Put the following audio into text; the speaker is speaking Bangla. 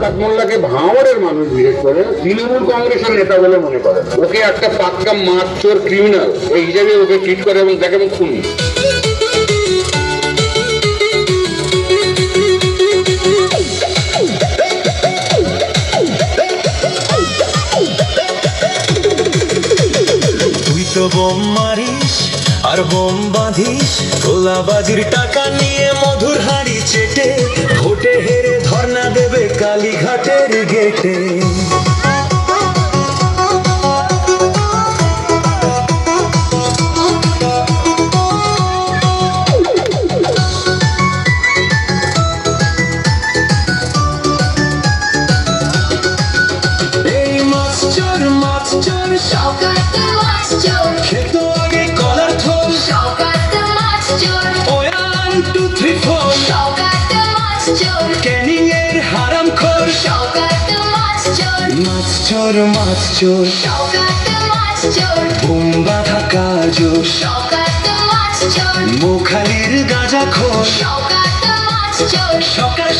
শওকত মোল্লাকে ভাঙড়ের মানুষ বিশেষ করে তৃণমূল কংগ্রেসের নেতা বলে মনে করে, ওকে একটা পাক্কা মাছ চোর ক্রিমিনাল এই হিসাবে ওকে ট্রিট করে এবং তাকে খুনি। বোম মারিস আর বোম বাঁধিস, গোলাবাজির টাকা নিয়ে মধুর হাড়ি চেটে, ভোটে হেরে ধর্ণা দেবে কালীঘাটের গেটে। এই মাছ চোর শওকত মাছ চোর, খেতো আগে কলার থোল, শওকত মাছ চোর, ও 1 2 3 4, শওকত মাছ চোর, ক্যানিং এর হারাম খোর। শওকত মাছ চোর, মাছ চোর মাছ চোর, শওকত মাছ চোর, বোম বাঁধা কাজোর, শওকত মাছ চোর, মোখালির গাঁজা খোর। শওকত মাছ চোর, সকাল